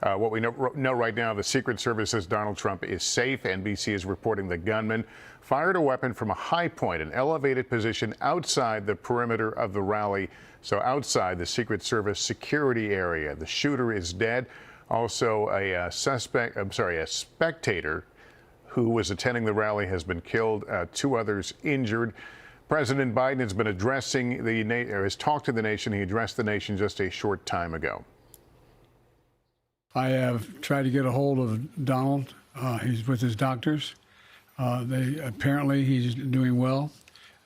What we know right now, the Secret Service says Donald Trump is safe. NBC is reporting the gunman fired a weapon from a high point, an elevated position outside the perimeter of the rally, so outside the Secret Service security area. The shooter is dead. Also, a spectator who was attending the rally has been killed. 2 others injured. President Biden has been addressing has talked to the nation. He addressed the nation just a short time ago. I have tried to get a hold of Donald. He's with his doctors. Apparently he's doing well.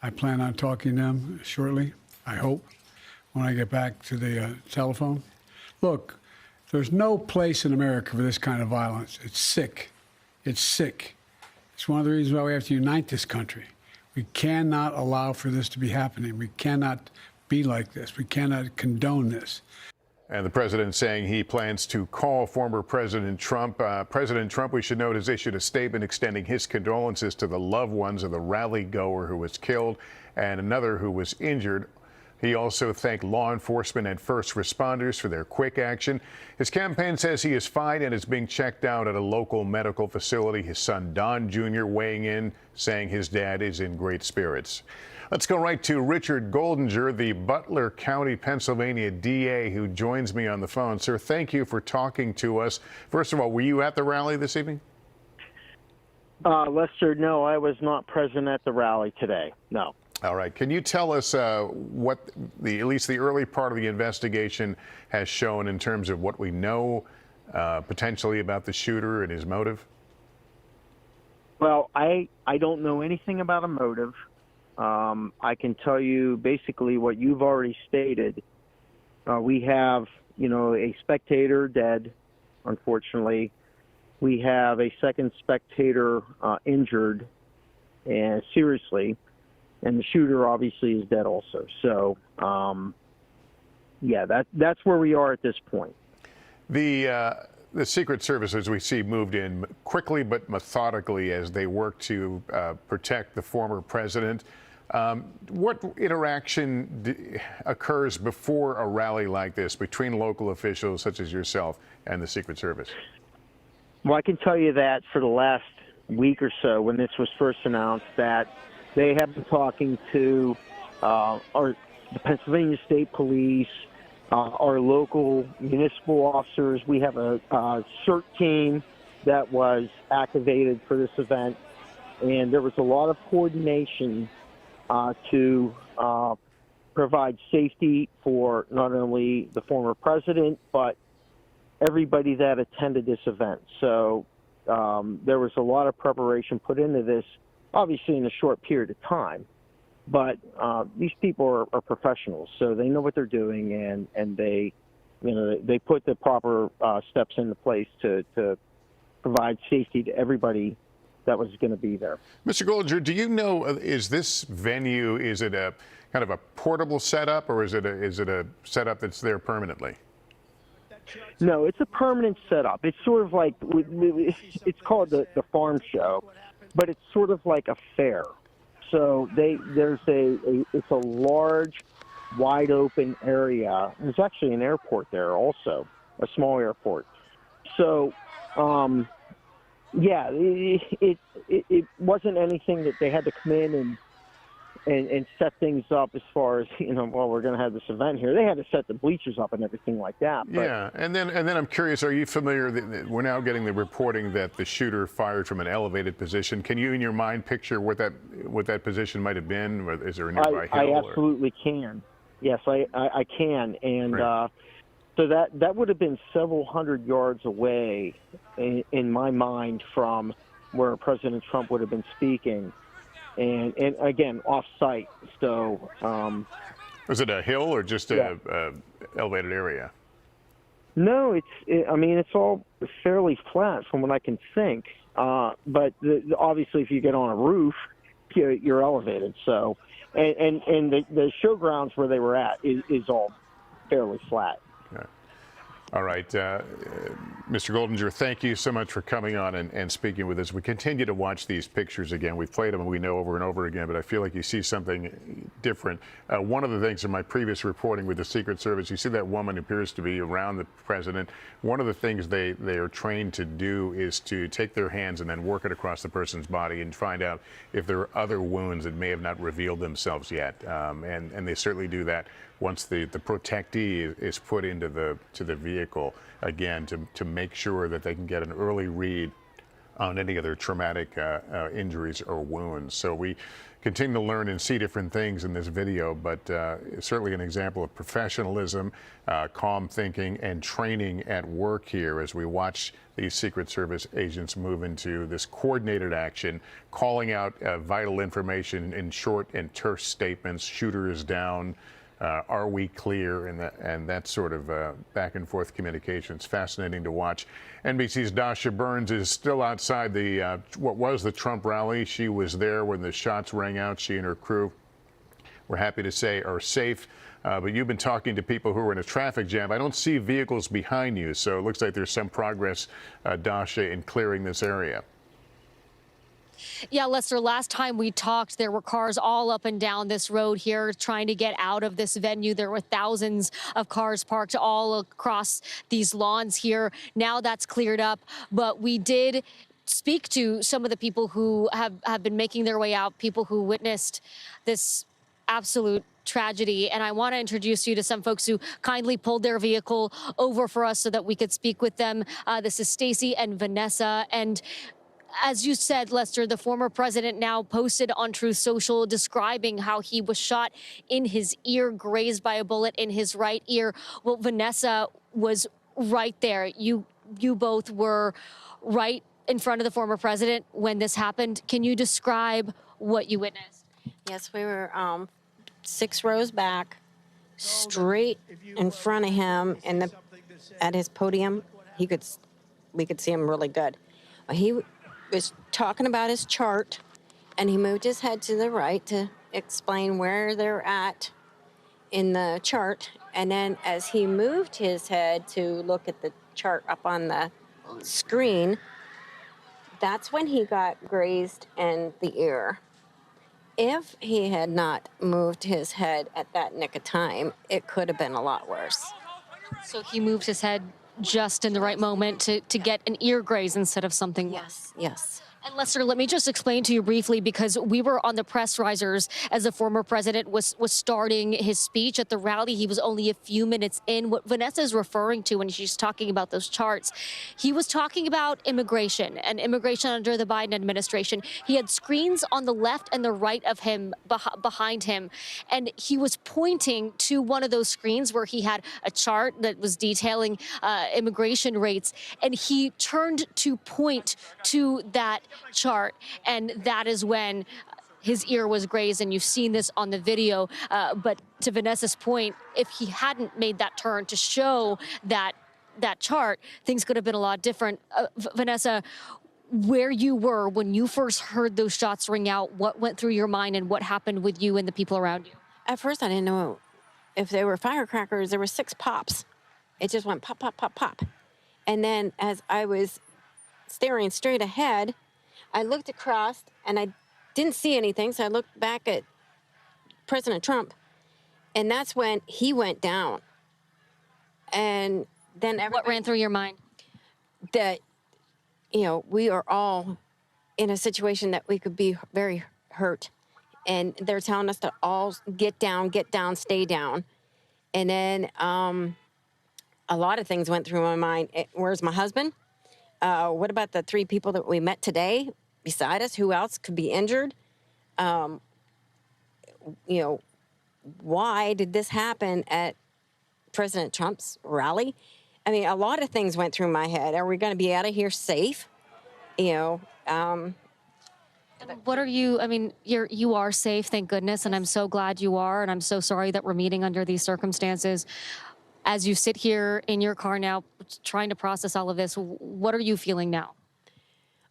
I plan on talking to him shortly, I hope, when I get back to the telephone. Look, there's no place in America for this kind of violence. It's sick. It's sick. It's one of the reasons why we have to unite this country. We cannot allow for this to be happening. We cannot be like this. We cannot condone this. And the president saying he plans to call former President Trump. President Trump, we should note, has issued a statement extending his condolences to the loved ones of the rally goer who was killed and another who was injured. He also thanked law enforcement and first responders for their quick action. His campaign says he is fine and is being checked out at a local medical facility. His son, Don Jr., weighing in, saying his dad is in great spirits. Let's go right to Richard Goldinger, the Butler County, Pennsylvania DA, who joins me on the phone. Sir, thank you for talking to us. First of all, were you at the rally this evening? Lester, no, I was not present at the rally today. No. All right. Can you tell us what at least the early part of the investigation has shown in terms of what we know potentially about the shooter and his motive? Well, I don't know anything about a motive. I can tell you basically what you've already stated. We have, a spectator dead, unfortunately. We have a second spectator injured and seriously. And the shooter obviously is dead also. So, yeah, that's where we are at this point. The Secret Service, as we see, moved in quickly but methodically as they work to protect the former president. What interaction occurs before a rally like this between local officials such as yourself and the Secret Service? Well, I can tell you that for the last week or so, when this was first announced, that they have been talking to the Pennsylvania State Police, our local municipal officers. We have a CERT team that was activated for this event, and there was a lot of coordination to provide safety for not only the former president, but everybody that attended this event. So there was a lot of preparation put into this, obviously in a short period of time, but these people are professionals, so they know what they're doing, and they put the proper steps into place to provide safety to everybody that was going to be there. Mr. Goldinger, do you know, is this venue, is it a kind of a portable setup, or is it a setup that's there permanently? No, it's a permanent setup. It's sort of like, it's called the farm show, but it's sort of like a fair. So it's a large, wide open area. There's actually an airport there also, a small airport. So, yeah, it wasn't anything that they had to come in and set things up as far as, well, we're going to have this event here. They had to set the bleachers up and everything like that. But, yeah, and then I'm curious, are you familiar, we're now getting the reporting that the shooter fired from an elevated position. Can you, in your mind, picture what that position might have been? Is there a nearby hill? I absolutely can. Yes, I can. And so that would have been several hundred yards away, in my mind, from where President Trump would have been speaking. And again, off-site. So, was it a hill or just a elevated area? No, it's all fairly flat from what I can think. But obviously, if you get on a roof, you're elevated. So, and the showgrounds where they were at is all fairly flat. All right. Mr. Goldinger, thank you so much for coming on and speaking with us. We continue to watch these pictures again. We've played them, we know, over and over again, but I feel like you see something different. One of the things in my previous reporting with the Secret Service, you see that woman appears to be around the president. One of the things they are trained to do is to take their hands and then work it across the person's body and find out if there are other wounds that may have not revealed themselves yet. And they certainly do that once the protectee is put into the vehicle, again, to make sure that they can get an early read on any other traumatic injuries or wounds. So we continue to learn and see different things in this video, but certainly an example of professionalism, calm thinking, and training at work here as we watch these Secret Service agents move into this coordinated action, calling out vital information in short and terse statements. Shooter is down. Are we clear? And that sort of back and forth communication. It's fascinating to watch. NBC's Dasha Burns is still outside the what was the Trump rally. She was there when the shots rang out. She and her crew, we're happy to say, are safe. But you've been talking to people who are in a traffic jam. I don't see vehicles behind you, so it looks like there's some progress, Dasha, in clearing this area. Yeah, Lester, last time we talked, there were cars all up and down this road here trying to get out of this venue. There were thousands of cars parked all across these lawns here. Now that's cleared up, but we did speak to some of the people who have been making their way out, people who witnessed this absolute tragedy. And I want to introduce you to some folks who kindly pulled their vehicle over for us so that we could speak with them. This is Stacy and Vanessa. And as you said, Lester, the former president now posted on Truth Social describing how he was shot in his ear, grazed by a bullet in his right ear. Well, Vanessa was right there. You both were right in front of the former president when this happened. Can you describe what you witnessed? Yes, we were 6 rows back, straight in front of him, and at his podium, we could see him really good. He was talking about his chart, and he moved his head to the right to explain where they're at in the chart. And then as he moved his head to look at the chart up on the screen, that's when he got grazed in the ear. If he had not moved his head at that nick of time, it could have been a lot worse. So he moved his head just in the right moment to get an ear graze instead of something worse. Yes. And Lester, let me just explain to you briefly, because we were on the press risers as the former president was starting his speech at the rally. He was only a few minutes in. What Vanessa is referring to when she's talking about those charts, he was talking about immigration and immigration under the Biden administration. He had screens on the left and the right of him, behind him, and he was pointing to one of those screens where he had a chart that was detailing immigration rates, and he turned to point to that chart, and that is when his ear was grazed, and you've seen this on the video. But to Vanessa's point, if he hadn't made that turn to show that chart, things could have been a lot different. Vanessa, where you were when you first heard those shots ring out, what went through your mind and what happened with you and the people around you? At first, I didn't know if they were firecrackers. There were 6 pops. It just went pop, pop, pop, pop. And then as I was staring straight ahead, I looked across and I didn't see anything. So I looked back at President Trump, and that's when he went down. And then What ran through your mind? that, we are all in a situation that we could be very hurt. And they're telling us to all get down, stay down. And then a lot of things went through my mind. Where's my husband? What about the 3 people that we met today beside us? Who else could be injured? Why did this happen at President Trump's rally? I mean, a lot of things went through my head. Are we going to be out of here safe? What are you, I mean, you are safe, thank goodness, and I'm so glad you are, and I'm so sorry that we're meeting under these circumstances. As you sit here in your car now, trying to process all of this, what are you feeling now?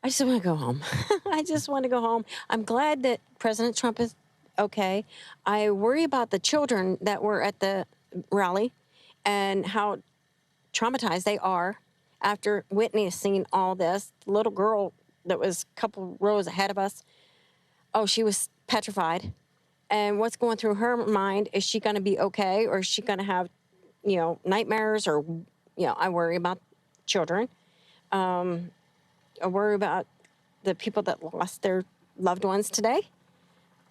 I just want to go home. I just want to go home. I'm glad that President Trump is okay. I worry about the children that were at the rally and how traumatized they are after witnessing all this, the little girl that was a couple rows ahead of us, oh, she was petrified. And what's going through her mind, is she going to be okay, or is she going to have, nightmares, or, I worry about children. I worry about the people that lost their loved ones today.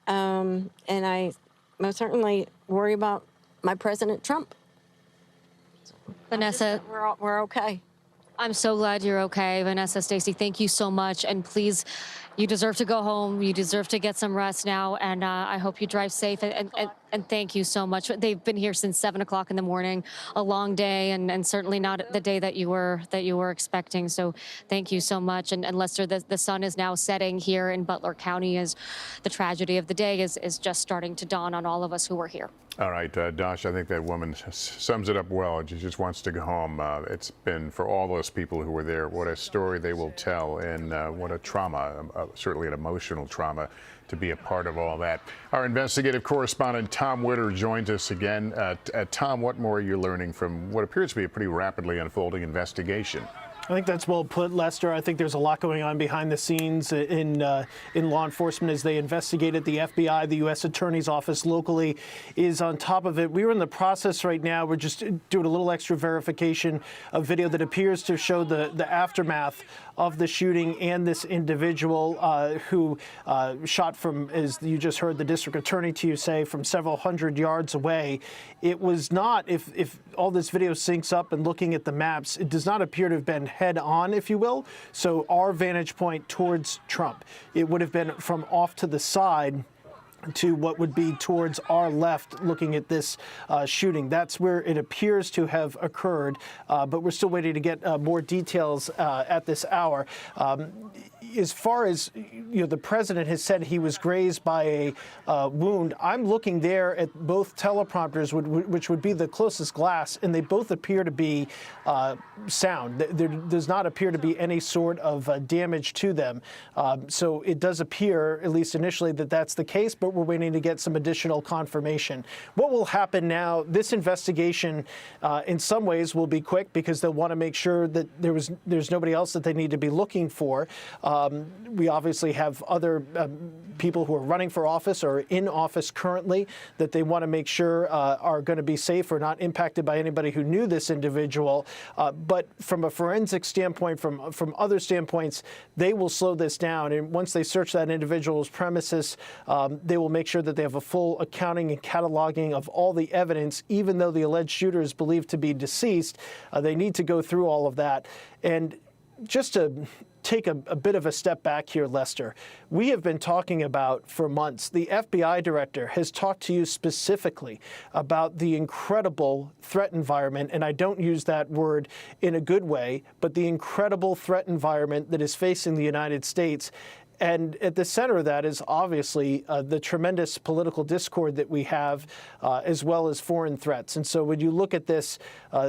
And I most certainly worry about my President Trump. Vanessa, We're okay. I'm so glad you're okay. Vanessa, Stacey, thank you so much. And please, you deserve to go home. You deserve to get some rest now. And I hope you drive safe. And thank you so much. They've been here since 7 o'clock in the morning, a long day, and certainly not the day that you were expecting. So thank you so much. And Lester, the sun is now setting here in Butler County as the tragedy of the day is just starting to dawn on all of us who were here. All right, Dosh, I think that woman sums it up well. She just wants to go home. It's been, for all those people who were there, what a story they will tell, and what a trauma, certainly an emotional trauma, to be a part of all that. Our investigative correspondent Tom Witter joins us again. Tom, what more are you learning from what appears to be a pretty rapidly unfolding investigation? I think that's well put, Lester. I think there's a lot going on behind the scenes in law enforcement as they investigate it. The FBI, the U.S. Attorney's Office locally is on top of it. We're in the process right now. We're just doing a little extra verification of video that appears to show the aftermath of the shooting and this individual who shot from, as you just heard the district attorney to you say, from several hundred yards away. It was not, if all this video syncs up and looking at the maps, it does not appear to have been head on, if you will. So our vantage point towards Trump, it would have been from off to the side to what would be towards our left looking at this shooting. That's where it appears to have occurred, but we're still waiting to get more details at this hour. As far as, the president has said he was grazed by a wound, I'm looking there at both teleprompters, which would be the closest glass, and they both appear to be sound. There does not appear to be any sort of damage to them. So it does appear, at least initially, that that's the case, but we're waiting to get some additional confirmation. What will happen now, this investigation in some ways will be quick because they'll want to make sure that there's nobody else that they need to be looking for. We obviously have other people who are running for office or in office currently that they want to make sure are going to be safe or not impacted by anybody who knew this individual. But from a forensic standpoint, from other standpoints, they will slow this down. And once they search that individual's premises, they will make sure that they have a full accounting and cataloging of all the evidence. Even though the alleged shooter is believed to be deceased, they need to go through all of that. And just to take a bit of a step back here, Lester, we have been talking about for months. The FBI director has talked to you specifically about the incredible threat environment, and I don't use that word in a good way, but the incredible threat environment that is facing the United States. And at the center of that is obviously the tremendous political discord that we have, as well as foreign threats. And so when you look at this,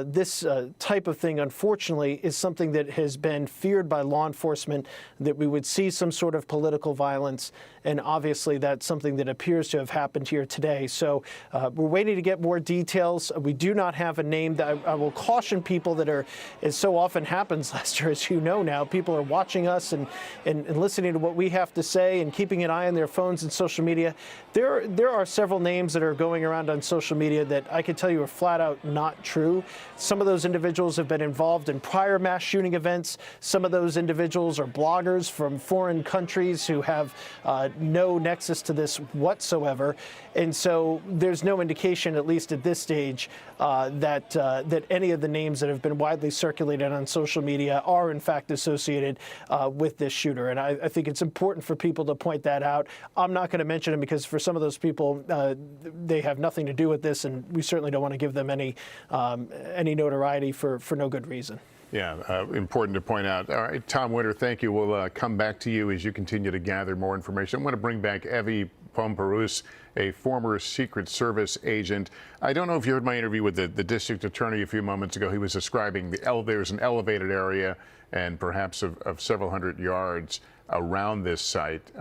this type of thing, unfortunately, is something that has been feared by law enforcement, that we would see some sort of political violence. And obviously, that's something that appears to have happened here today. So we're waiting to get more details. We do not have a name. I will caution people that are, as so often happens, Lester, as you know now, people are watching us and listening to what we have to say and keeping an eye on their phones and social media. There are several names that are going around on social media that I can tell you are flat out not true. Some of those individuals have been involved in prior mass shooting events. Some of those individuals are bloggers from foreign countries who have no nexus to this whatsoever. And so there's no indication, at least at this stage, that any of the names that have been widely circulated on social media are in fact associated with this shooter. And I think it's important for people to point that out. I'm not going to mention them because for some of those people, they have nothing to do with this, and we certainly don't want to give them any notoriety for no good reason. Yeah, important to point out. All right, Tom Witter, thank you. We'll come back to you as you continue to gather more information. I want to bring back Evie Pomperus, a former Secret Service agent. I don't know if you heard my interview with the district attorney a few moments ago. He was describing there's an elevated area and perhaps of several hundred yards around this site.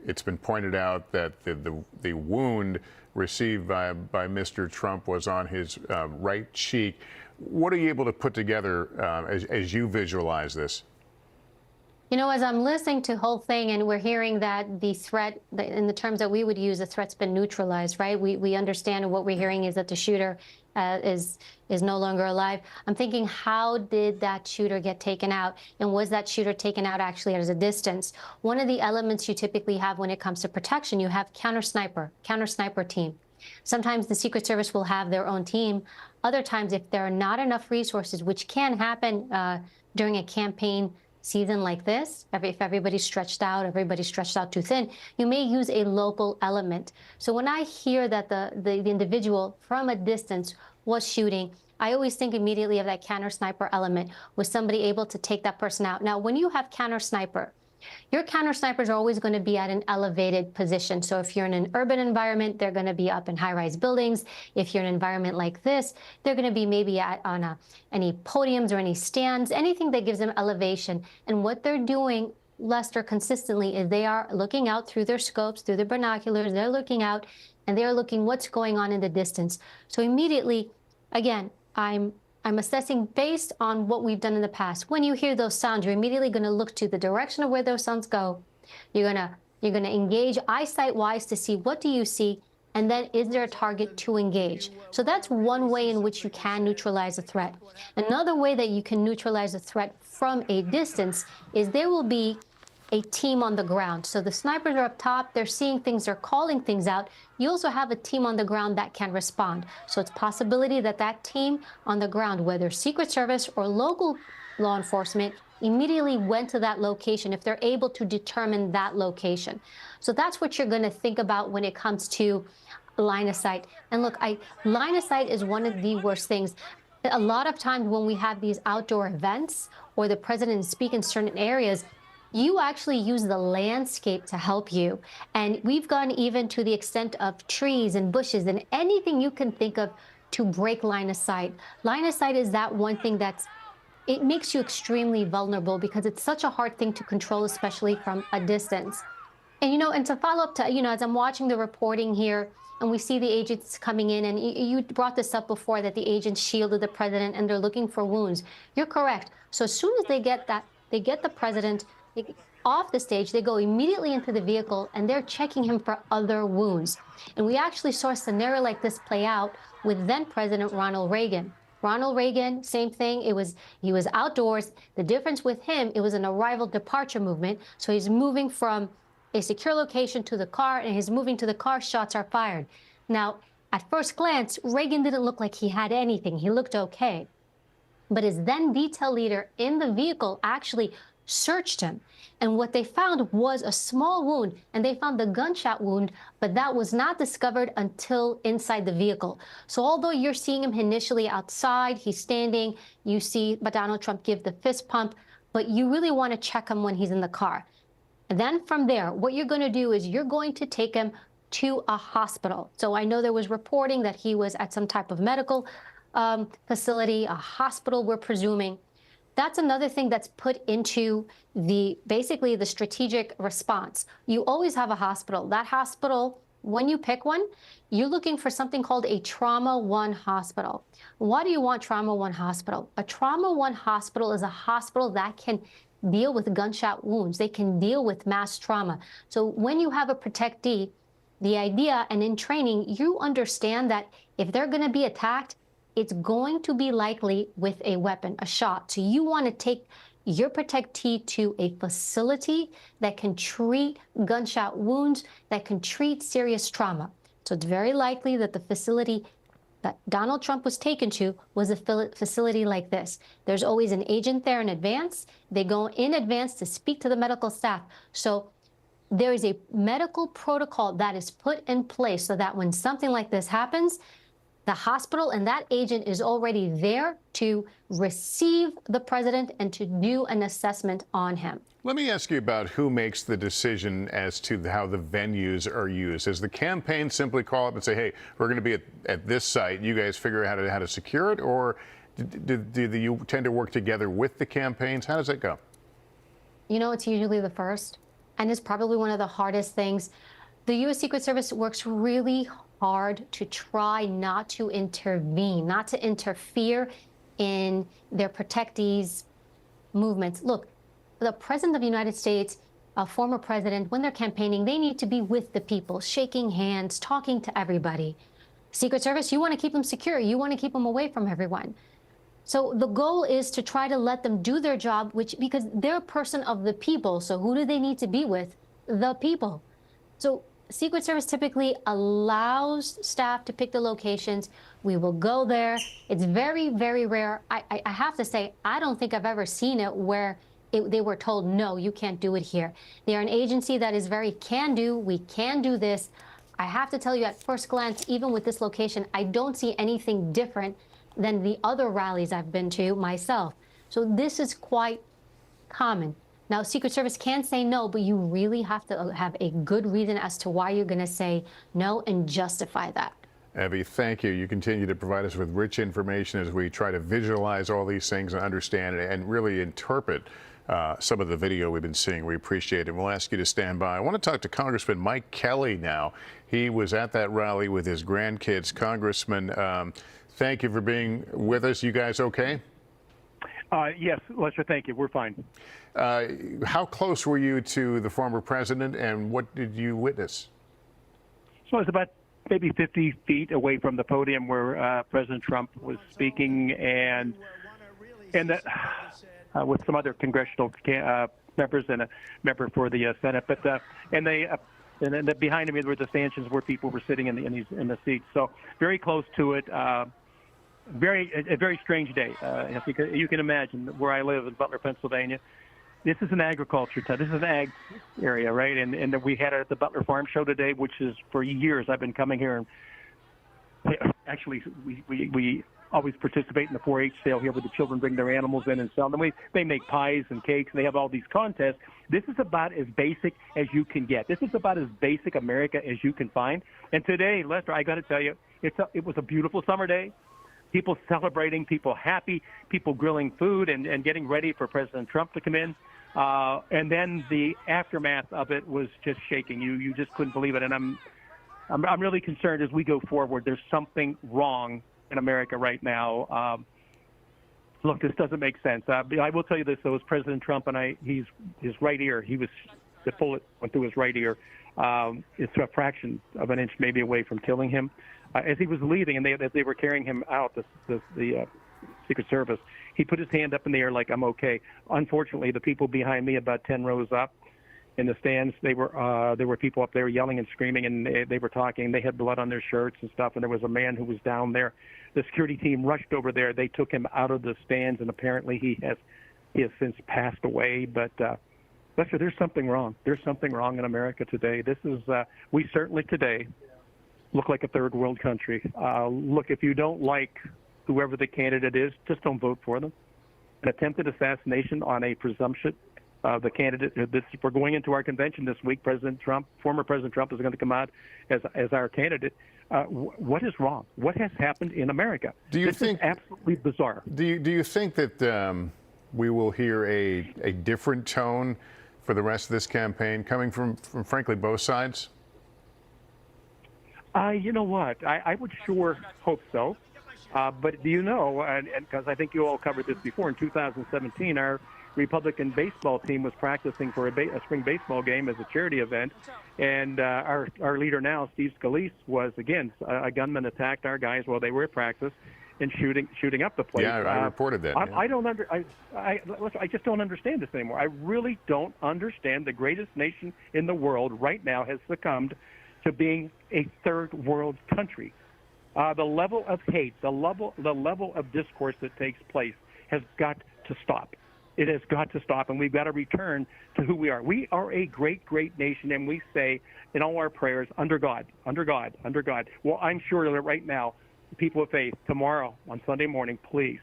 It's been pointed out that the wound received by Mr. Trump was on his right cheek. What are you able to put together as you visualize this? You know, as I'm listening to the whole thing and we're hearing that the threat, in the terms that we would use, the threat's been neutralized, right? We understand, and what we're hearing is that the shooter is no longer alive. I'm thinking, how did that shooter get taken out? And was that shooter taken out actually at a distance? One of the elements you typically have when it comes to protection, you have counter sniper team. Sometimes the Secret Service will have their own team. Other times, if there are not enough resources, which can happen during a campaign season like this, if everybody's stretched out too thin, you may use a local element. So when I hear that the individual from a distance was shooting, I always think immediately of that counter sniper element. Was somebody able to take that person out? Now, when you have counter sniper, your counter snipers are always going to be at an elevated position. So if you're in an urban environment, they're going to be up in high-rise buildings. If you're in an environment like this, they're going to be maybe on any podiums or any stands, anything that gives them elevation. And what they're doing, Lester, consistently is they are looking out through their scopes, through their binoculars. They're looking out, and they're looking what's going on in the distance. So immediately, again, I'm assessing based on what we've done in the past. When you hear those sounds, you're immediately going to look to the direction of where those sounds go. You're going to engage eyesight-wise to see what do you see, and then is there a target to engage. So that's one way in which you can neutralize a threat. Another way that you can neutralize a threat from a distance is there will be a team on the ground. So the snipers are up top, they're seeing things, they're calling things out. You also have a team on the ground that can respond. So it's possibility that that team on the ground, whether Secret Service or local law enforcement, immediately went to that location if they're able to determine that location. So that's what you're going to think about when it comes to line of sight. And look, line of sight is one of the worst things. A lot of times when we have these outdoor events or the president speak in certain areas, you actually use the landscape to help you. And we've gone even to the extent of trees and bushes and anything you can think of to break line of sight. Line of sight is that one thing it makes you extremely vulnerable because it's such a hard thing to control, especially from a distance. And, and to follow up to, as I'm watching the reporting here and we see the agents coming in, and you brought this up before that the agents shielded the president and they're looking for wounds. You're correct. So as soon as they get the president off the stage, they go immediately into the vehicle and they're checking him for other wounds. And we actually saw a scenario like this play out with then President Ronald Reagan. Ronald Reagan, same thing. He was outdoors. The difference with him, it was an arrival departure movement. So he's moving from a secure location to the car, and he's moving to the car, shots are fired. Now, at first glance, Reagan didn't look like he had anything. He looked okay. But his then detail leader in the vehicle actually searched him, and what they found was a small wound, and they found the gunshot wound, but that was not discovered until inside the vehicle. So although you're seeing him initially outside, he's standing, you see Donald Trump give the fist pump, but you really want to check him when he's in the car. And then from there, what you're going to do is you're going to take him to a hospital. So I know there was reporting that he was at some type of medical facility, a hospital, we're presuming. That's another thing that's put into basically the strategic response. You always have a hospital. That hospital, when you pick one, you're looking for something called a Trauma 1 hospital. Why do you want Trauma 1 hospital? A Trauma 1 hospital is a hospital that can deal with gunshot wounds. They can deal with mass trauma. So when you have a protectee, the idea, and in training, you understand that if they're going to be attacked, it's going to be likely with a weapon, a shot. So you want to take your protectee to a facility that can treat gunshot wounds, that can treat serious trauma. So it's very likely that the facility that Donald Trump was taken to was a facility like this. There's always an agent there in advance. They go in advance to speak to the medical staff. So there is a medical protocol that is put in place so that when something like this happens, the hospital and that agent is already there to receive the president and to do an assessment on him. Let me ask you about who makes the decision as to how the venues are used. Does the campaign simply call up and say, hey, we're going to be at this site, you guys figure out how to secure it, or do you tend to work together with the campaigns? How does that go? It's usually the first, and it's probably one of the hardest things. The U.S. Secret Service works really hard to try not to intervene, not to interfere in their protectees' movements. Look, the President of the United States, a former president, when they're campaigning, they need to be with the people, shaking hands, talking to everybody. Secret Service, you want to keep them secure. You want to keep them away from everyone. So the goal is to try to let them do their job, because they're a person of the people. So who do they need to be with? The people. So Secret Service typically allows staff to pick the locations. We will go there. It's very, very rare. I have to say, I don't think I've ever seen it where they were told, no, you can't do it here. They are an agency that is very can-do. We can do this. I have to tell you, at first glance, even with this location, I don't see anything different than the other rallies I've been to myself. So this is quite common. Now, Secret Service can say no, but you really have to have a good reason as to why you're going to say no and justify that. Evie, thank you. You continue to provide us with rich information as we try to visualize all these things and understand it and really interpret some of the video we've been seeing. We appreciate it. We'll ask you to stand by. I want to talk to Congressman Mike Kelly now. He was at that rally with his grandkids. Congressman, thank you for being with us. You guys okay? Yes, Lester, thank you. We're fine. How close were you to the former president, and what did you witness? So I was about maybe 50 feet away from the podium where President Trump was speaking, and that with some other congressional members and a member for the Senate. But and then behind me were the stanchions where people were sitting in the seats. So very close to it. A very strange day. You can imagine where I live in Butler, Pennsylvania. This is an agriculture town. This is an ag area, right? And we had it at the Butler Farm Show today, which is for years I've been coming here. And actually, we always participate in the 4-H sale here, where the children bring their animals in and sell them. They make pies and cakes, and they have all these contests. This is about as basic as you can get. This is about as basic America as you can find. And today, Lester, I got to tell you, it was a beautiful summer day. People celebrating, people happy, people grilling food and getting ready for President Trump to come in. And then the aftermath of it was just shaking. You just couldn't believe it. And I'm really concerned as we go forward. There's something wrong in America right now. Look, this doesn't make sense. I will tell you this, though, as President Trump and his right ear, the bullet went through his right ear. It's a fraction of an inch maybe away from killing him. As he was leaving and they were carrying him out, the Secret Service, he put his hand up in the air like, I'm okay. Unfortunately, the people behind me, about 10 rows up in the stands, there were people up there yelling and screaming, and they were talking. They had blood on their shirts and stuff, and there was a man who was down there. The security team rushed over there. They took him out of the stands, and apparently he has since passed away. But Lester, there's something wrong. There's something wrong in America today. This is we certainly today look like a third world country. Look, if you don't like whoever the candidate is, just don't vote for them. An attempted assassination on a presumption of the candidate. We're going into our convention this week. Former President Trump is going to come out as our candidate. What is wrong? What has happened in America? This is absolutely bizarre. Do you think that we will hear a different tone for the rest of this campaign coming from frankly, both sides? You know what? I would sure hope so. But do you know, and because I think you all covered this before, in 2017, our Republican baseball team was practicing for a spring baseball game as a charity event. And our leader now, Steve Scalise, was, again, a gunman attacked our guys while they were at practice and shooting up the place. Yeah, I reported that. I just don't understand this anymore. I really don't understand. The greatest nation in the world right now has succumbed to being a third world country. The level of hate, the level of discourse that takes place has got to stop. It has got to stop, and we've got to return to who we are. We are a great, great nation, and we say in all our prayers, under God, under God, under God. Well, I'm sure that right now, people of faith, tomorrow on Sunday morning, please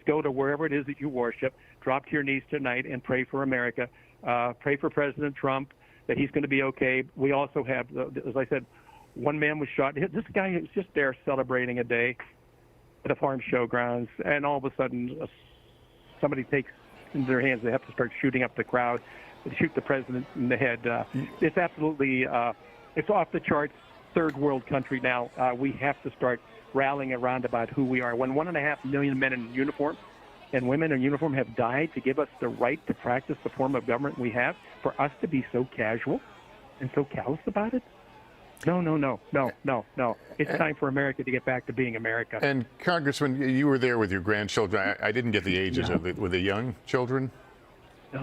go to wherever it is that you worship, drop to your knees tonight and pray for America. Pray for President Trump, that he's going to be okay. We also have, as I said, one man was shot. This guy is just there celebrating a day at a farm showgrounds, and all of a sudden somebody takes into their hands, they have to start shooting up the crowd, shoot the president in the head. It's absolutely, it's off the charts third world country now. We have to start rallying around about who we are. When 1.5 million men in uniform and women in uniform have died to give us the right to practice the form of government we have, for us to be so casual and so callous about it? No. It's time for America to get back to being America. And Congressman, you were there with your grandchildren. I didn't get the ages of it. Were they young children?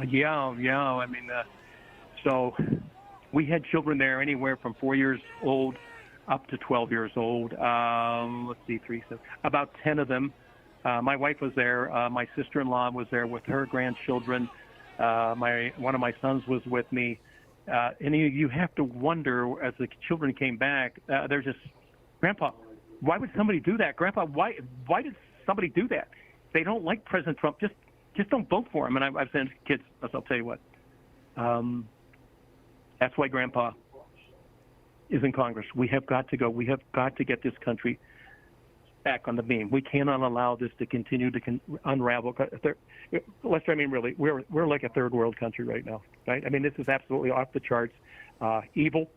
Yeah. I mean, so we had children there anywhere from 4 years old up to 12 years old. Let's see, about 10 of them. My wife was there. My sister-in-law was there with her grandchildren. One of my sons was with me. And you have to wonder, as the children came back, they're just, Grandpa, why would somebody do that? Grandpa, why did somebody do that? They don't like President Trump. Just don't vote for him. And I've said, kids, I'll tell you what. That's why Grandpa is in Congress. We have got to go. We have got to get this country back on the beam. We cannot allow this to continue to unravel. Lester, I mean, really, we're like a third world country right now, right? I mean, this is absolutely off the charts. Evil.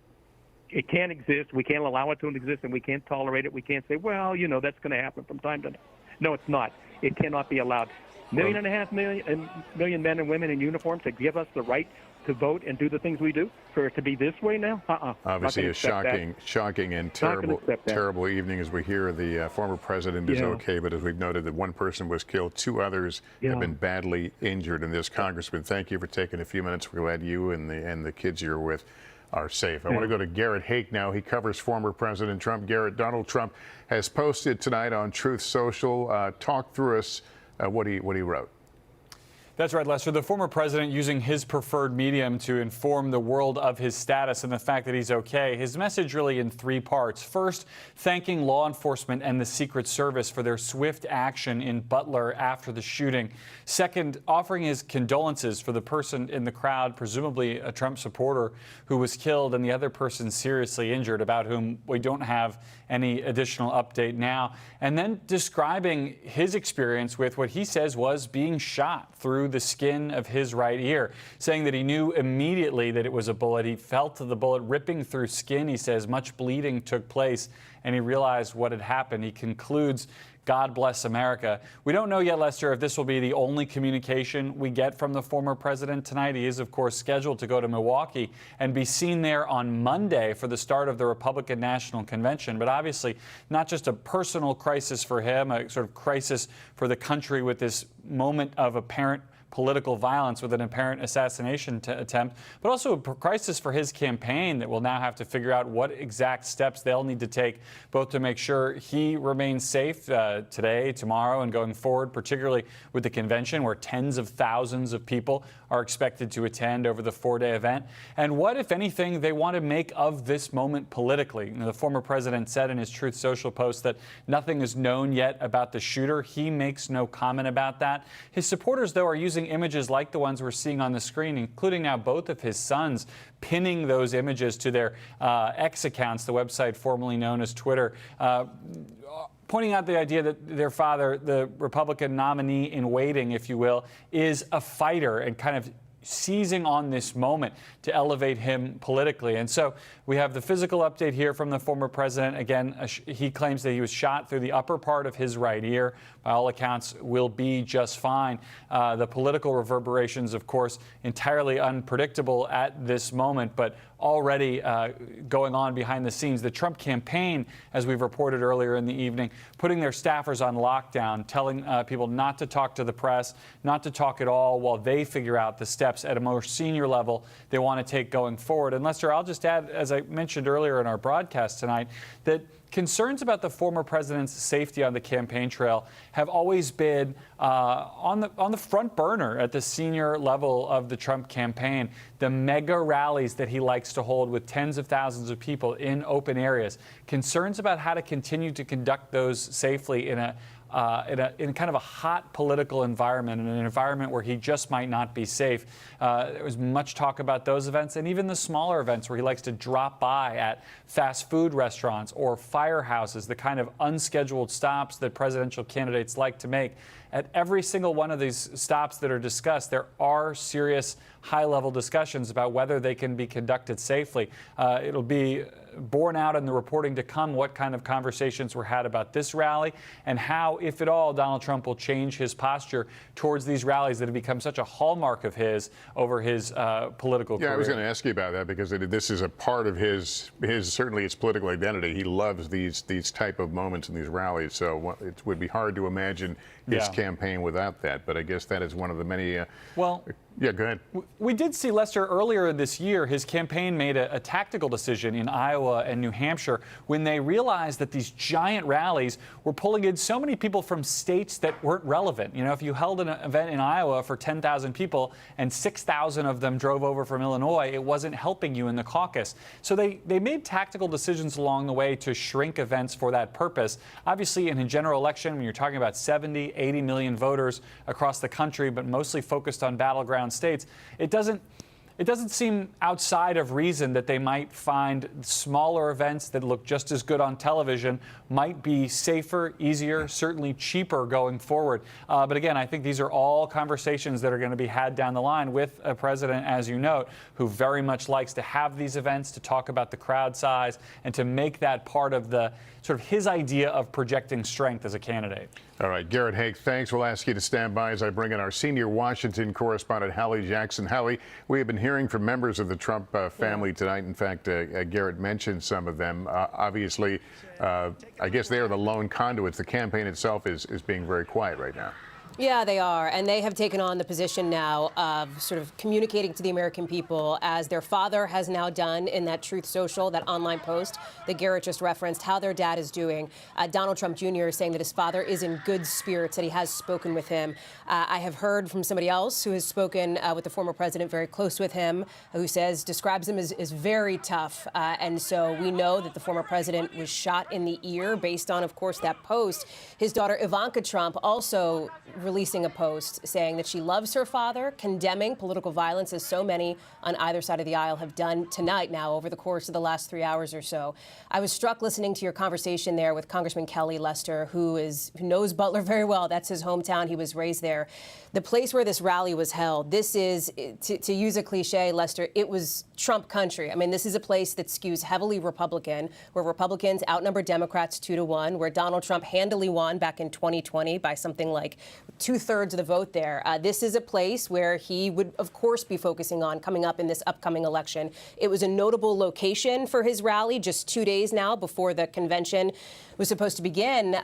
It can't exist. We can't allow it to exist, and we can't tolerate it. We can't say, well, that's going to happen from time to time. No, it's not. It cannot be allowed. 1.5 million men and women in uniform to give us the right to vote and do the things we do, for it to be this way now? Obviously a shocking and terrible evening as we hear the former president is okay, but as we've noted that one person was killed, 2 others have been badly injured in this. Congressman, thank you for taking a few minutes. We're glad you and the kids you're with are safe. I want to go to Garrett Hake now. He covers former President Trump. Garrett, Donald Trump has posted tonight on Truth Social. Talk through us what he wrote. That's right, Lester. The former president using his preferred medium to inform the world of his status and the fact that he's okay. His message really in 3 parts. First, thanking law enforcement and the Secret Service for their swift action in Butler after the shooting. Second, offering his condolences for the person in the crowd, presumably a Trump supporter, who was killed, and the other person seriously injured, about whom we don't have any additional update now. And then describing his experience with what he says was being shot through the skin of his right ear, saying that he knew immediately that it was a bullet. He felt the bullet ripping through skin. He says much bleeding took place, and he realized what had happened. He concludes, God bless America. We don't know yet, Lester, if this will be the only communication we get from the former president tonight. He is, of course, scheduled to go to Milwaukee and be seen there on Monday for the start of the Republican National Convention. But obviously, not just a personal crisis for him, a sort of crisis for the country with this moment of apparent political violence with an apparent assassination attempt, but also a crisis for his campaign that will now have to figure out what exact steps they'll need to take, both to make sure he remains safe today, tomorrow, and going forward, particularly with the convention where tens of thousands of people are expected to attend over the 4-day event, and what, if anything, they want to make of this moment politically. The former president said in his Truth Social post that nothing is known yet about the shooter. He makes no comment about that. His supporters, though, are using images like the ones we're seeing on the screen, including now both of his sons, pinning those images to their X accounts, the website formerly known as Twitter, pointing out the idea that their father, the Republican nominee in waiting, if you will, is a fighter, and kind of seizing on this moment to elevate him politically. And so we have the physical update here from the former president. Again, he claims that he was shot through the upper part of his right ear. By all accounts, will be just fine. The political reverberations, of course, entirely unpredictable at this moment, but already going on behind the scenes. The Trump campaign, as we've reported earlier in the evening, putting their staffers on lockdown, telling people not to talk to the press, not to talk at all, while they figure out the steps at a more senior level they want to take going forward. And Lester, I'll just add, as I mentioned earlier in our broadcast tonight, that concerns about the former president's safety on the campaign trail have always been on the front burner at the senior level of the Trump campaign. The mega rallies that he likes to hold with tens of thousands of people in open areas. Concerns about how to continue to conduct those safely in kind of a hot political environment, in an environment where he just might not be safe. There was much talk about those events, and even the smaller events where he likes to drop by at fast food restaurants or firehouses, the kind of unscheduled stops that presidential candidates like to make. At every single one of these stops that are discussed, there are serious high-level discussions about whether they can be conducted safely. It'll be borne out in the reporting to come what kind of conversations were had about this rally and how, if at all, Donald Trump will change his posture towards these rallies that have become such a hallmark of his over his political career. I was going to ask you about that because this is a part of his certainly his political identity. He loves these type of moments in these rallies, so it would be hard to imagine his campaign without that. But I guess that is one of the many. Well, yeah, go ahead. We did see, Lester, earlier this year, his campaign made a tactical decision in Iowa and New Hampshire when they realized that these giant rallies were pulling in so many people from states that weren't relevant. You know, if you held an event in Iowa for 10,000 people and 6,000 of them drove over from Illinois, it wasn't helping you in the caucus. So they made tactical decisions along the way to shrink events for that purpose. Obviously, in a general election, when you're talking about 70, 80 million voters across the country, but mostly focused on battleground states, it doesn't seem outside of reason that they might find smaller events that look just as good on television might be safer, easier, certainly cheaper going forward. But again, I think these are all conversations that are going to be had down the line with a president, as you note, who very much likes to have these events, to talk about the crowd size, and to make that part of the sort of his idea of projecting strength as a candidate. All right, Garrett Haake, thanks. We'll ask you to stand by as I bring in our senior Washington correspondent, Hallie Jackson. Hallie, we have been hearing from members of the Trump family tonight. In fact, Garrett mentioned some of them. Obviously, I guess they are the lone conduits. The campaign itself is being very quiet right now. Yeah, they are. And they have taken on the position now of sort of communicating to the American people, as their father has now done in that Truth Social, that online post that Garrett just referenced, how their dad is doing. Donald Trump Jr. is saying that his father is in good spirits, that he has spoken with him. I have heard from somebody else who has spoken with the former president, very close with him, who describes him as very tough. And so we know that the former president was shot in the ear based on, of course, that post. His daughter, Ivanka Trump, also releasing a post saying that she loves her father, condemning political violence, as so many on either side of the aisle have done tonight now over the course of the last 3 hours or so. I was struck listening to your conversation there with Congressman Kelly, Lester, who knows Butler very well. That's his hometown. He was raised there. The place where this rally was held, this is, to use a cliche, Lester, it was Trump country. I mean, this is a place that skews heavily Republican, where Republicans outnumber Democrats 2-1, where Donald Trump handily won back in 2020 by something like 2/3 of the vote there. This is a place where he would, of course, be focusing on coming up in this upcoming election. It was a notable location for his rally just 2 days now before the convention was supposed to begin,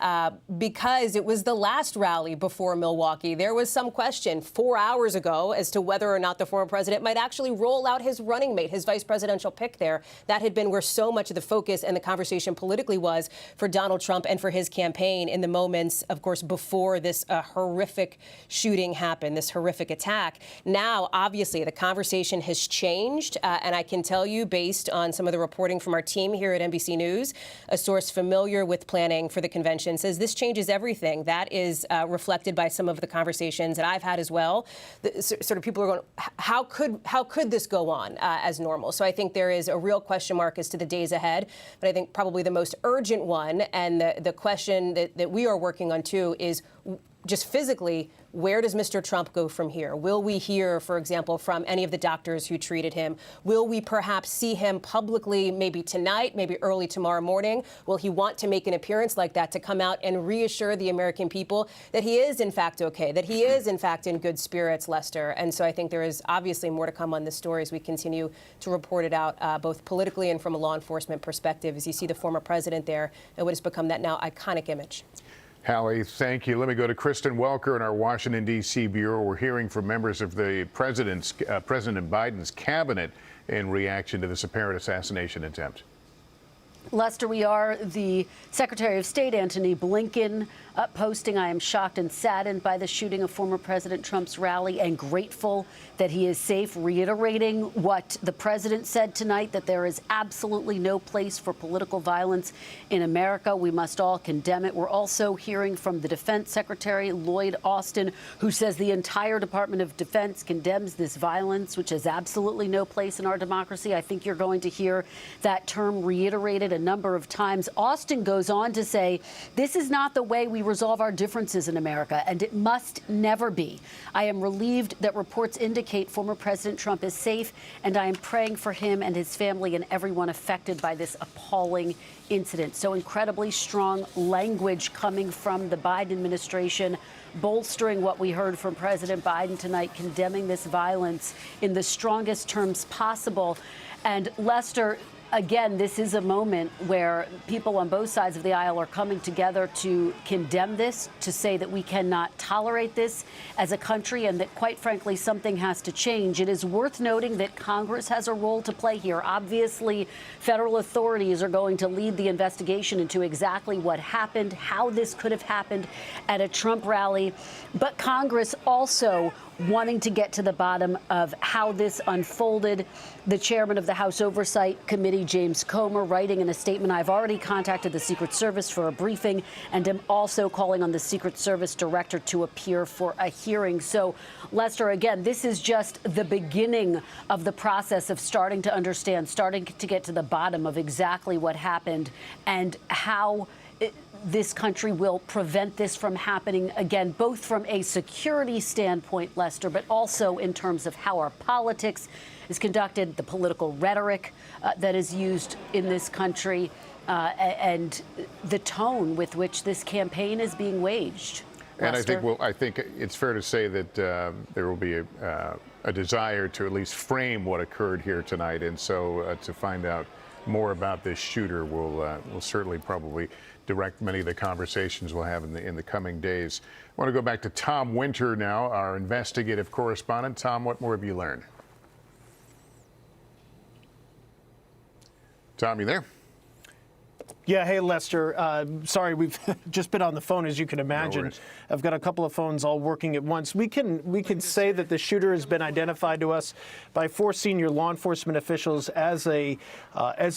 because it was the last rally before Milwaukee. There was some question 4 hours ago as to whether or not the former president might actually roll out his running mate, his vice presidential pick there. That had been where so much of the focus and the conversation politically was for Donald Trump and for his campaign in the moments, of course, before this horrific shooting happened, this horrific attack. Now, obviously, the conversation has changed, and I can tell you, based on some of the reporting from our team here at NBC News, a source familiar with planning for the convention says this changes everything. That is reflected by some of the conversations that I've had as well. Sort of people are going, how could this go on as normal? So I think there is a real question mark as to the days ahead. But I think probably the most urgent one, and the question that we are working on too, is just physically, where does Mr. Trump go from here? Will we hear, for example, from any of the doctors who treated him? Will we perhaps see him publicly, maybe tonight, maybe early tomorrow morning? Will he want to make an appearance like that to come out and reassure the American people that he is, in fact, okay, that he is, in fact, in good spirits, Lester? And so I think there is obviously more to come on this story as we continue to report it out, both politically and from a law enforcement perspective, as you see the former president there and what has become that now iconic image. Hallie, thank you. Let me go to Kristen Welker in our Washington, D.C. bureau. We're hearing from members of the President Biden's cabinet in reaction to this apparent assassination attempt. Lester, we are the Secretary of State, Antony Blinken, posting, "I am shocked and saddened by the shooting of former President Trump's rally and grateful that he is safe," reiterating what the president said tonight, that there is absolutely no place for political violence in America. We must all condemn it. We're also hearing from the Defense Secretary, Lloyd Austin, who says the entire Department of Defense condemns this violence, which has absolutely no place in our democracy. I think you're going to hear that term reiterated it a number of times. Austin goes on to say, this is not the way we resolve our differences in America, and it must never be. I am relieved that reports indicate former President Trump is safe, and I am praying for him and his family and everyone affected by this appalling incident. So incredibly strong language coming from the Biden administration, bolstering what we heard from President Biden tonight, condemning this violence in the strongest terms possible. And Lester, again, this is a moment where people on both sides of the aisle are coming together to condemn this, to say that we cannot tolerate this as a country and that, quite frankly, something has to change. It is worth noting that Congress has a role to play here. Obviously, federal authorities are going to lead the investigation into exactly what happened, how this could have happened at a Trump rally. But Congress also wanting to get to the bottom of how this unfolded. The chairman of the House Oversight Committee, James Comer, writing in a statement, I've already contacted the Secret Service for a briefing and am also calling on the Secret Service director to appear for a hearing. So, Lester, again, this is just the beginning of the process of starting to understand, starting to get to the bottom of exactly what happened and how this country will prevent this from happening again, both from a security standpoint, Lester, but also in terms of how our politics is conducted, the political rhetoric that is used in this country, and the tone with which this campaign is being waged. And Lester? I think it's fair to say that there will be a desire to at least frame what occurred here tonight, and so to find out more about this shooter will certainly probably direct many of the conversations we'll have in the coming days. I want to go back to Tom Winter now, our investigative correspondent. Tom, what more have you learned? Tom, you there? Yeah, hey, Lester. Sorry, we've just been on the phone, as you can imagine. worries. I've got a couple of phones all working at once. We can say that the shooter has been identified to us by 4 senior law enforcement officials as a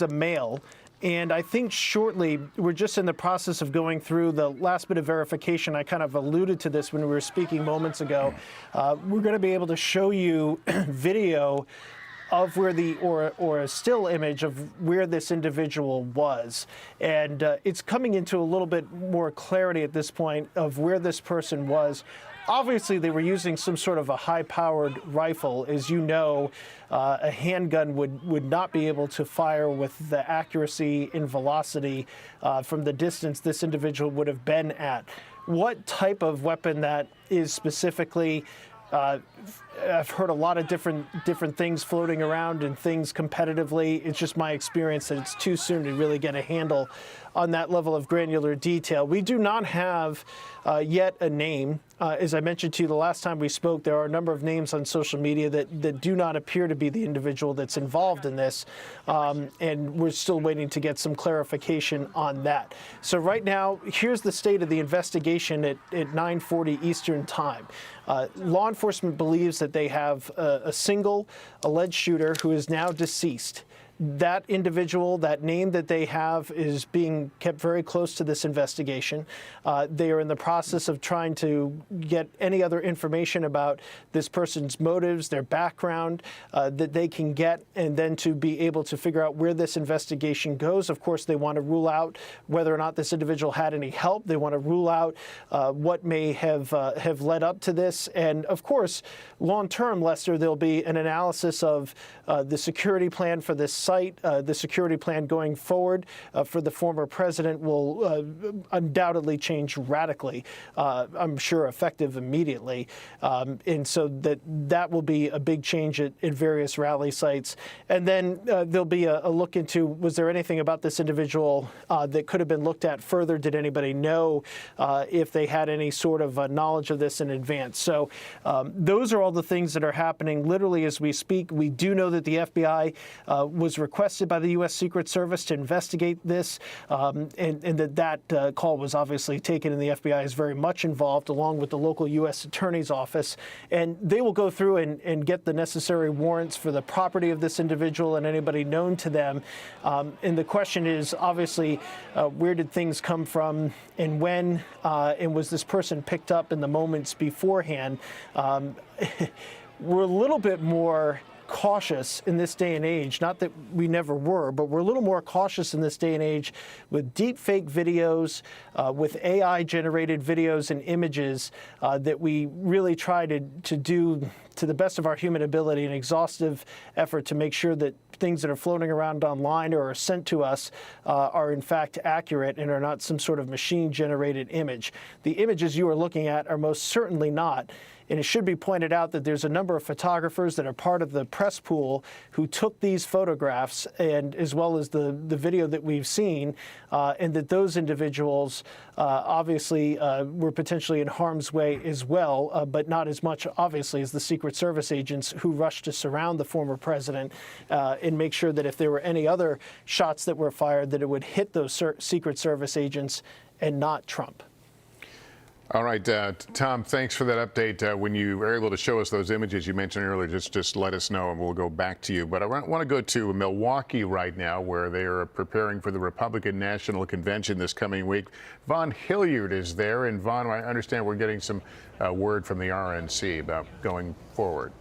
male. And I think shortly, we're just in the process of going through the last bit of verification. I kind of alluded to this when we were speaking moments ago. We're going to be able to show you video of where or a still image of where this individual was. And it's coming into a little bit more clarity at this point of where this person was. Obviously, they were using some sort of a high-powered rifle. As you know, a handgun would not be able to fire with the accuracy and velocity from the distance this individual would have been at. What type of weapon that is specifically, I've heard a lot of different things floating around and things competitively. It's just my experience that it's too soon to really get a handle on that level of granular detail. We do not have yet a name. As I mentioned to you the last time we spoke, there are a number of names on social media that do not appear to be the individual that's involved in this, and we're still waiting to get some clarification on that. So right now, here's the state of the investigation at 9:40 Eastern Time. Law enforcement believes that they have a single alleged shooter who is now deceased. That individual, that name that they have, is being kept very close to this investigation. They are in the process of trying to get any other information about this person's motives, their background, that they can get, and then to be able to figure out where this investigation goes. Of course, they want to rule out whether or not this individual had any help. They want to rule out what may have led up to this. And of course, long term, Lester, there'll be an analysis of the security plan for this site. The security plan going forward for the former president will undoubtedly change radically, I'm sure effective immediately. And so that will be a big change at various rally sites. And then there'll be a look into, was there anything about this individual that could have been looked at further? Did anybody know if they had any sort of knowledge of this in advance? So those are all the things that are happening literally as we speak. We do know that the FBI was requested by the U.S. Secret Service to investigate this, and that call was obviously taken, and the FBI is very much involved, along with the local U.S. Attorney's Office. And they will go through and get the necessary warrants for the property of this individual and anybody known to them. And the question is, obviously, where did things come from and when, and was this person picked up in the moments beforehand? We're a little bit more cautious in this day and age. Not that we never were, but we're a little more cautious in this day and age with deep fake videos, with AI-generated videos and images that we really try to do to the best of our human ability, an exhaustive effort to make sure that things that are floating around online or are sent to us are in fact accurate and are not some sort of machine-generated image. The images you are looking at are most certainly not. And it should be pointed out that there's a number of photographers that are part of the press pool who took these photographs, and as well as the video that we've seen, and that those individuals obviously were potentially in harm's way as well, but not as much, obviously, as the Secret Service agents who rushed to surround the former president and make sure that if there were any other shots that were fired, that it would hit those Secret Service agents and not Trump. All right, Tom, thanks for that update. When you were able to show us those images you mentioned earlier, just let us know and we'll go back to you. But I want to go to Milwaukee right now, where they are preparing for the Republican National Convention this coming week. Vaughn Hilliard is there. And Vaughn, I understand we're getting some word from the RNC about going forward.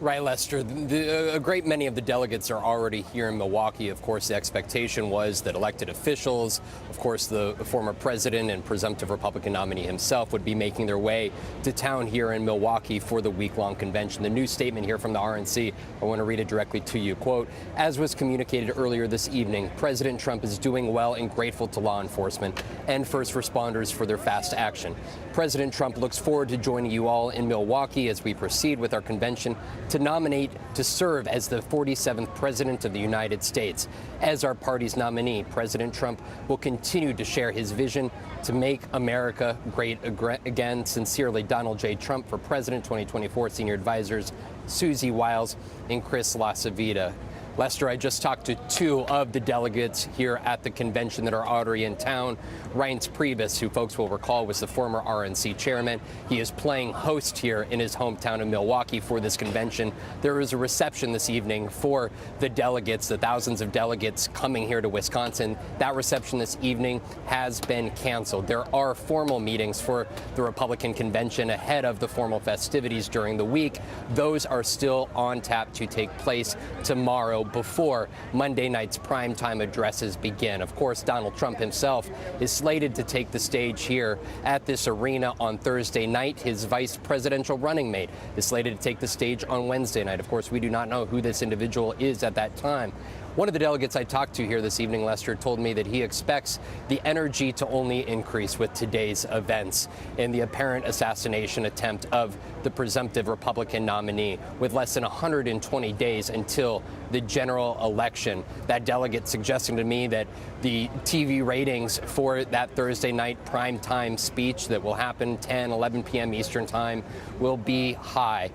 Right, Lester. A great many of the delegates are already here in Milwaukee. Of course, the expectation was that elected officials, of course, the former president and presumptive Republican nominee himself would be making their way to town here in Milwaukee for the week-long convention. The new statement here from the RNC, I want to read it directly to you. Quote, as was communicated earlier this evening, President Trump is doing well and grateful to law enforcement and first responders for their fast action. President Trump looks forward to joining you all in Milwaukee as we proceed with our convention to nominate to serve as the 47th President of the United States. As our party's nominee, President Trump will continue to share his vision to make America great again. Sincerely, Donald J. Trump for President 2024. Senior advisors Susie Wiles and Chris LaCivita. Lester, I just talked to two of the delegates here at the convention that are already in town. Reince Priebus, who folks will recall was the former RNC chairman. He is playing host here in his hometown of Milwaukee for this convention. There is a reception this evening for the delegates, the thousands of delegates coming here to Wisconsin. That reception this evening has been canceled. There are formal meetings for the Republican convention ahead of the formal festivities during the week. Those are still on tap to take place tomorrow, before Monday night's primetime addresses begin. Of course, Donald Trump himself is slated to take the stage here at this arena on Thursday night. His vice presidential running mate is slated to take the stage on Wednesday night. Of course, we do not know who this individual is at that time. One of the delegates I talked to here this evening, Lester, told me that he expects the energy to only increase with today's events in the apparent assassination attempt of the presumptive Republican nominee. With less than 120 days until the general election, that delegate suggesting to me that the TV ratings for that Thursday night primetime speech that will happen 10, 11 p.m. Eastern time will be high.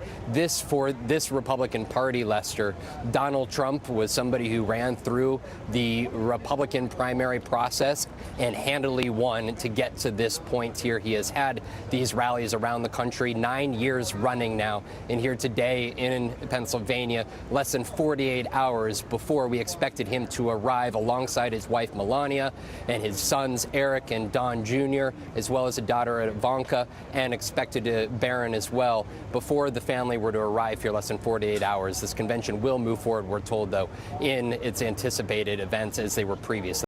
For this Republican Party, Lester, Donald Trump was somebody who ran through the Republican primary process and handily won to get to this point here. He has had these rallies around the country 9 years running now, and here today in Pennsylvania, less than 48 hours before we expected him to arrive alongside his wife Melania and his sons Eric and Don Jr., as well as a daughter Ivanka, and expected to Barron as well, before the family were to arrive here less than 48 hours. This convention will move forward, we're told, though, in its anticipated events as they were previously.